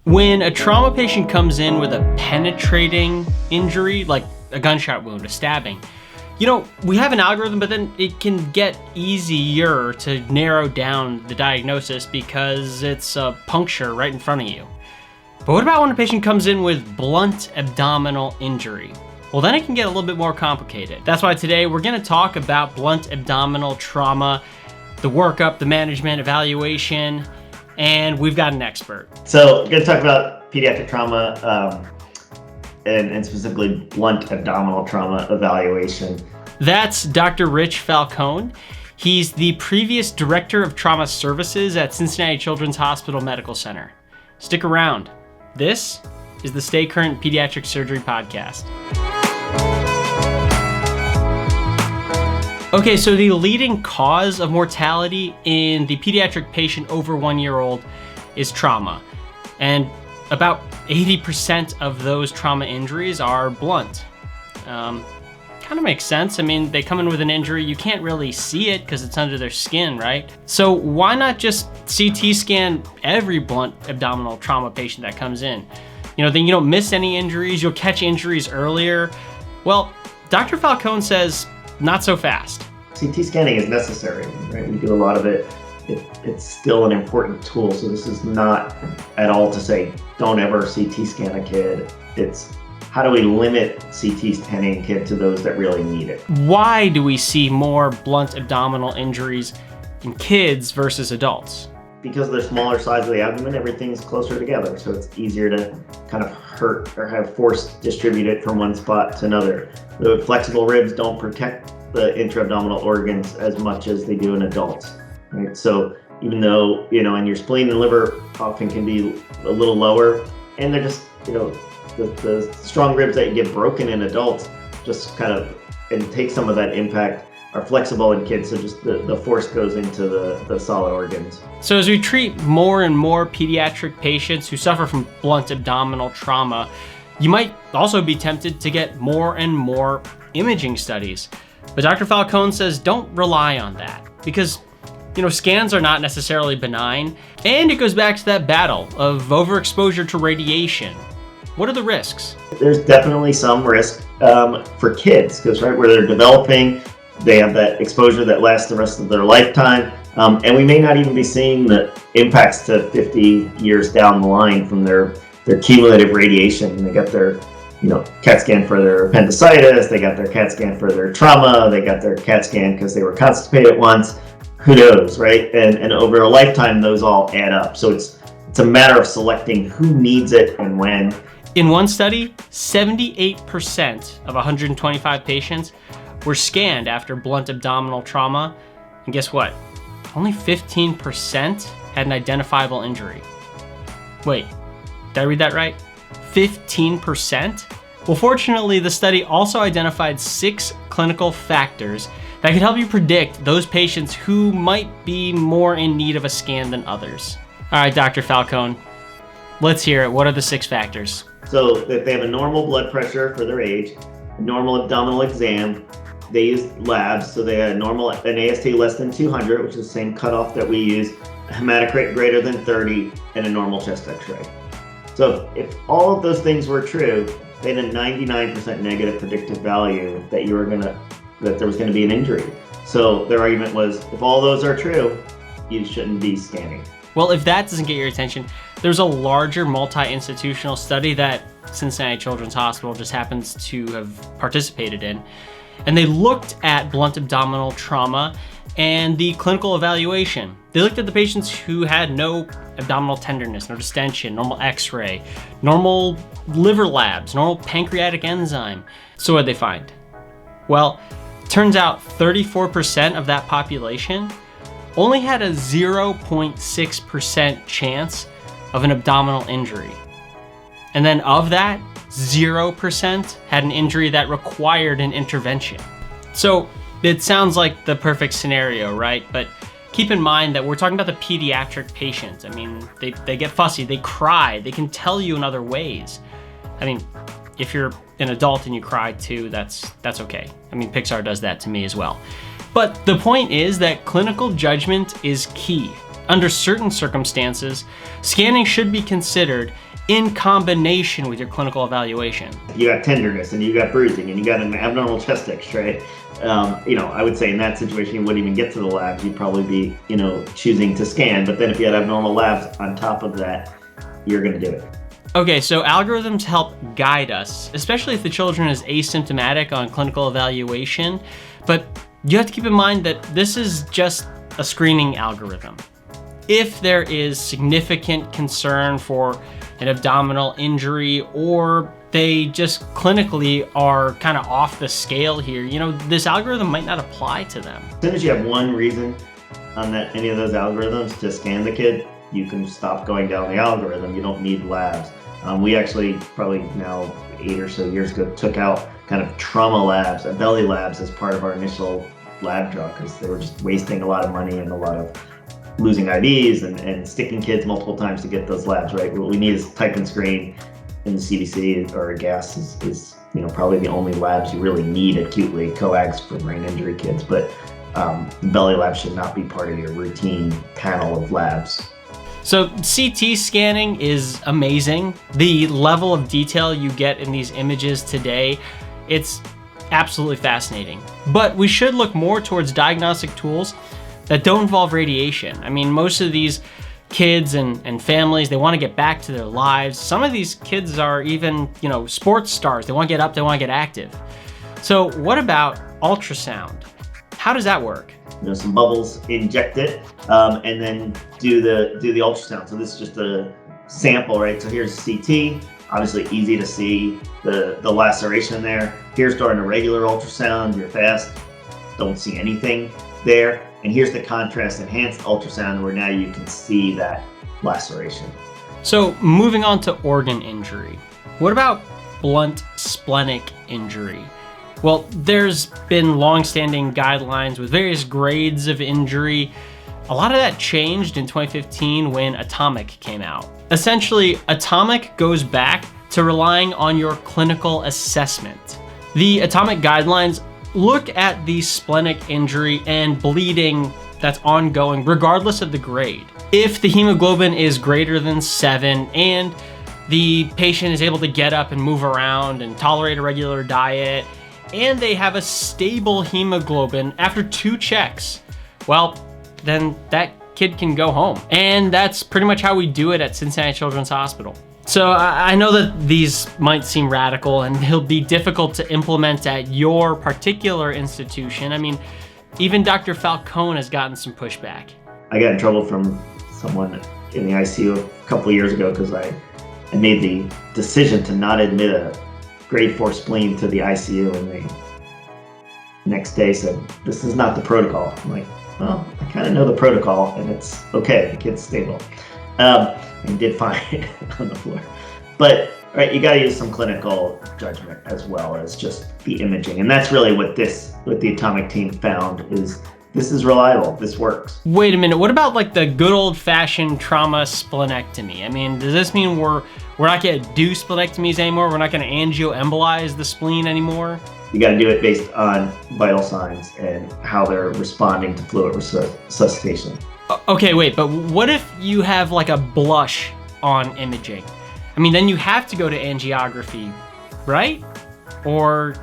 When a trauma patient comes in with a penetrating injury, like a gunshot wound, a stabbing, we have an algorithm, but then it can get easier to narrow down the diagnosis because it's a puncture right in front of you. But what about when a patient comes in with blunt abdominal injury? Well, then it can get a little bit more complicated. That's why today we're gonna talk about blunt abdominal trauma, the workup, the management, evaluation, and we've got an expert. So, we're going to talk about pediatric trauma and specifically blunt abdominal trauma evaluation. That's Dr. Rich Falcone. He's the previous director of trauma services at Cincinnati Children's Hospital Medical Center. Stick around. This is the Stay Current Pediatric Surgery Podcast. Okay, so the leading cause of mortality in the pediatric patient over 1 year old is trauma. And about 80% of those trauma injuries are blunt. Kind of makes sense. I mean, they come in with an injury, you can't really see it because it's under their skin, right? So why not just CT scan every blunt abdominal trauma patient that comes in? Then you don't miss any injuries, you'll catch injuries earlier. Well, Dr. Falcone says, not so fast. CT scanning is necessary, right? We do a lot of it. It's still an important tool. So this is not at all to say, don't ever CT scan a kid. It's how do we limit CT scanning a kid to those that really need it? Why do we see more blunt abdominal injuries in kids versus adults? Because of the smaller size of the abdomen, everything's closer together. So it's easier to kind of hurt or have force distributed from one spot to another. The flexible ribs don't protect the intra-abdominal organs as much as they do in adults, right? So even though, and your spleen and liver often can be a little lower, and they're just, the strong ribs that get broken in adults just kind of, and take some of that impact, are flexible in kids, so just the force goes into the solid organs. So as we treat more and more pediatric patients who suffer from blunt abdominal trauma, you might also be tempted to get more and more imaging studies. But Dr. Falcone says don't rely on that because, scans are not necessarily benign, and it goes back to that battle of overexposure to radiation. What are the risks? There's definitely some risk for kids because, right, where they're developing, they have that exposure that lasts the rest of their lifetime, and we may not even be seeing the impacts to 50 years down the line from their cumulative radiation. They got their CAT scan for their appendicitis, they got their CAT scan for their trauma, they got their CAT scan because they were constipated once. Who knows, right? And over a lifetime, those all add up. So it's a matter of selecting who needs it and when. In one study, 78% of 125 patients were scanned after blunt abdominal trauma. And guess what? Only 15% had an identifiable injury. Wait, did I read that right? 15%? Well, fortunately, the study also identified 6 clinical factors that could help you predict those patients who might be more in need of a scan than others. All right, Dr. Falcone, let's hear it. What are the 6 factors? So if they have a normal blood pressure for their age, a normal abdominal exam, they use labs, so they had an AST less than 200, which is the same cutoff that we use, a hematocrit greater than 30, and a normal chest x-ray. So if all of those things were true, they had a 99% negative predictive value that there was gonna be an injury. So their argument was, if all those are true, you shouldn't be scanning. Well, if that doesn't get your attention, there's a larger multi-institutional study that Cincinnati Children's Hospital just happens to have participated in. And they looked at blunt abdominal trauma and the clinical evaluation. They looked at the patients who had no abdominal tenderness, no distension, normal x-ray, normal liver labs, normal pancreatic enzyme. So what did they find? Well, turns out 34% of that population only had a 0.6% chance of an abdominal injury. And then of that, 0% had an injury that required an intervention. So it sounds like the perfect scenario, right? But keep in mind that we're talking about the pediatric patient. I mean, they get fussy, they cry, they can tell you in other ways. I mean, if you're an adult and you cry too, that's okay. I mean, Pixar does that to me as well. But the point is that clinical judgment is key. Under certain circumstances, scanning should be considered in combination with your clinical evaluation. You got tenderness and you got bruising and you got an abnormal chest X-ray. I would say in that situation, you wouldn't even get to the labs. You'd probably be, choosing to scan. But then if you had abnormal labs on top of that, you're going to do it. Okay, so algorithms help guide us, especially if the children is asymptomatic on clinical evaluation. But you have to keep in mind that this is just a screening algorithm. If there is significant concern for an abdominal injury, or they just clinically are kind of off the scale here, this algorithm might not apply to them. As soon as you have one reason on any of those algorithms to scan the kid, you can stop going down the algorithm. You don't need labs. We actually probably now 8 or so years ago took out kind of trauma labs and belly labs as part of our initial lab draw because they were just wasting a lot of money and a lot of losing IVs and sticking kids multiple times to get those labs, right? What we need is type and screen, and the CBC or a gas is probably the only labs you really need acutely, coags for brain injury kids, but belly labs should not be part of your routine panel of labs. So CT scanning is amazing. The level of detail you get in these images today, it's absolutely fascinating. But we should look more towards diagnostic tools that don't involve radiation. I mean, most of these kids and families, they want to get back to their lives. Some of these kids are even, sports stars. They want to get up, they want to get active. So what about ultrasound? How does that work? Some bubbles, inject it, and then do the ultrasound. So this is just a sample, right? So here's CT, obviously easy to see the laceration there. Here's during a regular ultrasound, you're fast, don't see anything there. And here's the contrast enhanced ultrasound where now you can see that laceration. So moving on to organ injury. What about blunt splenic injury? Well, there's been long-standing guidelines with various grades of injury. A lot of that changed in 2015 when Atomic came out. Essentially, Atomic goes back to relying on your clinical assessment. The Atomic guidelines look at the splenic injury and bleeding that's ongoing regardless of the grade. If the hemoglobin is greater than 7 and the patient is able to get up and move around and tolerate a regular diet, and they have a stable hemoglobin after 2 checks, well, then that kid can go home. And that's pretty much how we do it at Cincinnati Children's Hospital. So I know that these might seem radical and they'll be difficult to implement at your particular institution. I mean, even Dr. Falcone has gotten some pushback. I got in trouble from someone in the ICU a couple of years ago because I made the decision to not admit a grade 4 spleen to the ICU, and they next day said, "This is not the protocol." I'm like, well, I kind of know the protocol and it's okay, the kid's stable. And did fine on the floor. But right, you got to use some clinical judgment as well as just the imaging. And that's really what the Atomic team found is this is reliable, this works. Wait a minute, what about like the good old-fashioned trauma splenectomy? I mean, does this mean we're not gonna do splenectomies anymore? We're not gonna angioembolize the spleen anymore? You got to do it based on vital signs and how they're responding to fluid resuscitation. Okay, wait, but what if you have like a blush on imaging? I mean, then you have to go to angiography, right? Or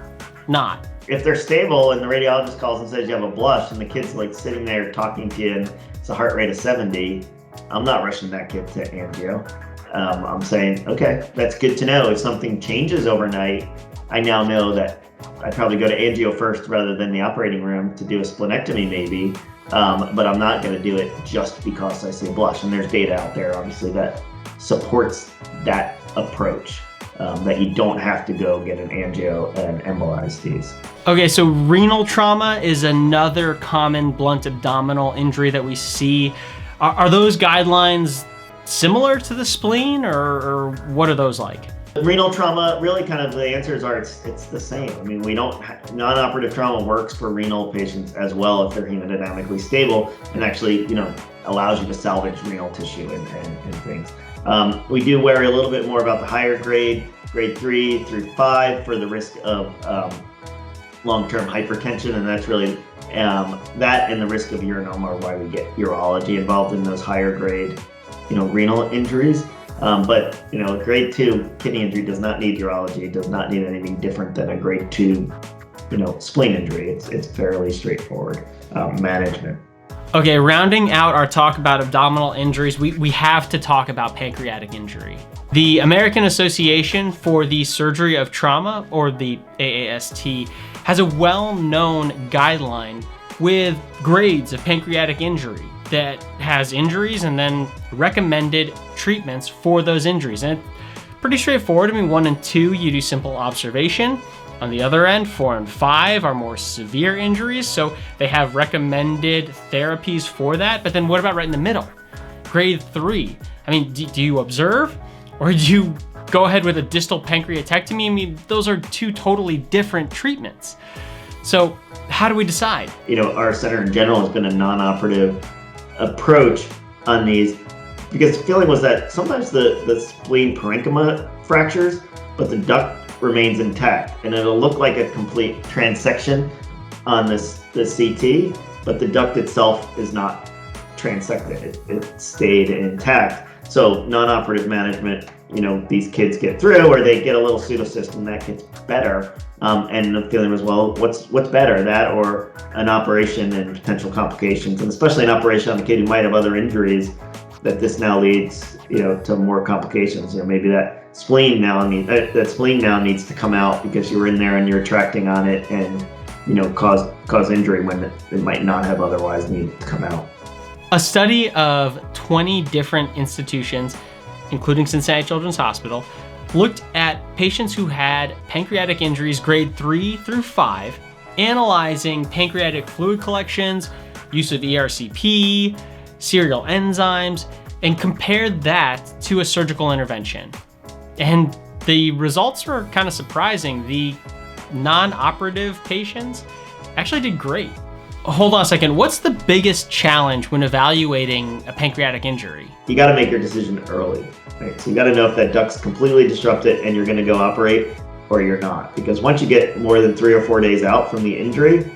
not? If they're stable and the radiologist calls and says you have a blush and the kid's like sitting there talking to you and it's a heart rate of 70, I'm not rushing that kid to angio. I'm saying, okay, that's good to know. If something changes overnight, I now know that I'd probably go to angio first rather than the operating room to do a splenectomy maybe. But I'm not going to do it just because I see a blush. And there's data out there, obviously, that supports that approach, that you don't have to go get an angio and embolize these. Okay, so renal trauma is another common blunt abdominal injury that we see. Are those guidelines similar to the spleen, or what are those like? Renal trauma, really kind of the answers are it's the same. I mean, non-operative trauma works for renal patients as well if they're hemodynamically stable and actually, allows you to salvage renal tissue and things. We do worry a little bit more about the higher grade 3 through 5 for the risk of long-term hypertension, and that's really that and the risk of urinoma are why we get urology involved in those higher grade renal injuries. But a grade 2 kidney injury does not need urology. It does not need anything different than a grade 2, spleen injury. It's fairly straightforward management. Okay, rounding out our talk about abdominal injuries, we have to talk about pancreatic injury. The American Association for the Surgery of Trauma, or the AAST, has a well-known guideline with grades of pancreatic injury that has injuries and then recommended treatments for those injuries. And it's pretty straightforward. 1 and 2, you do simple observation. On the other end, 4 and 5 are more severe injuries, so they have recommended therapies for that. But then what about right in the middle? Grade 3. Do you observe, or do you go ahead with a distal pancreatectomy? Those are 2 totally different treatments. So how do we decide? Our center in general has been a non-operative approach on these, because the feeling was that sometimes the spleen parenchyma fractures, but the duct remains intact, and it'll look like a complete transection on the CT, but the duct itself is not transected. It stayed intact. So non-operative management, these kids get through, or they get a little pseudocyst and that gets better. And the feeling was, well, what's better, that or an operation and potential complications, and especially an operation on a kid who might have other injuries, that this now leads, to more complications. Maybe that spleen now needs to come out because you were in there and you're tracting on it, and cause injury when it might not have otherwise needed to come out. A study of 20 different institutions, including Cincinnati Children's Hospital, looked at patients who had pancreatic injuries grade 3 through 5, analyzing pancreatic fluid collections, use of ERCP, serial enzymes, and compared that to a surgical intervention. And the results were kind of surprising. The non-operative patients actually did great. Hold on a second. What's the biggest challenge when evaluating a pancreatic injury? You got to make your decision early, right? So you got to know if that duct's completely disrupted and you're going to go operate, or you're not. Because once you get more than 3 or 4 days out from the injury,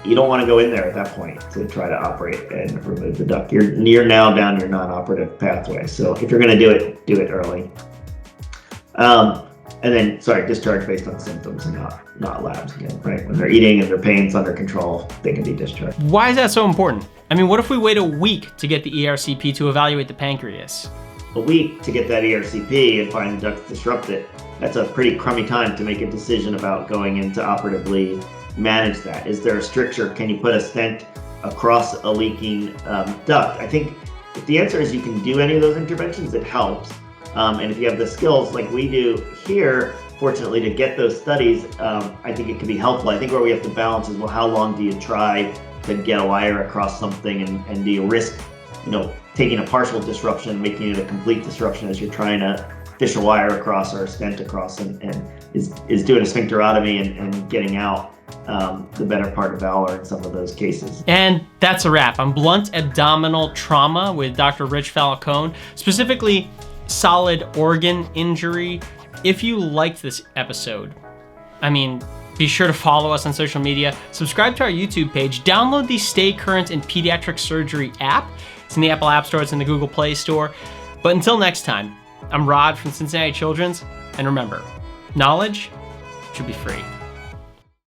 you don't want to go in there at that point to try to operate and remove the duct. You're now down your non-operative pathway. So if you're going to do it early. And then, discharge based on symptoms and not labs again, right? When they're eating and their pain's under control, they can be discharged. Why is that so important? What if we wait a week to get the ERCP to evaluate the pancreas? A week to get that ERCP and find the duct disrupted, that's a pretty crummy time to make a decision about going in to operatively manage that. Is there a stricture? Can you put a stent across a leaking duct? I think if the answer is you can do any of those interventions, it helps. And if you have the skills like we do here, fortunately, to get those studies, I think it can be helpful. I think where we have to balance is, well, how long do you try to get a wire across something, and do you risk, taking a partial disruption, making it a complete disruption as you're trying to fish a wire across or a stent across, and is doing a sphincterotomy and getting out the better part of valor in some of those cases. And that's a wrap on blunt abdominal trauma with Dr. Rich Falcone, specifically solid organ injury. If you liked this episode, be sure to follow us on social media, subscribe to our YouTube page, download the Stay Current in Pediatric Surgery app. It's in the Apple App Store, it's in the Google Play Store. But until next time, I'm Rod from Cincinnati Children's, and remember, knowledge should be free.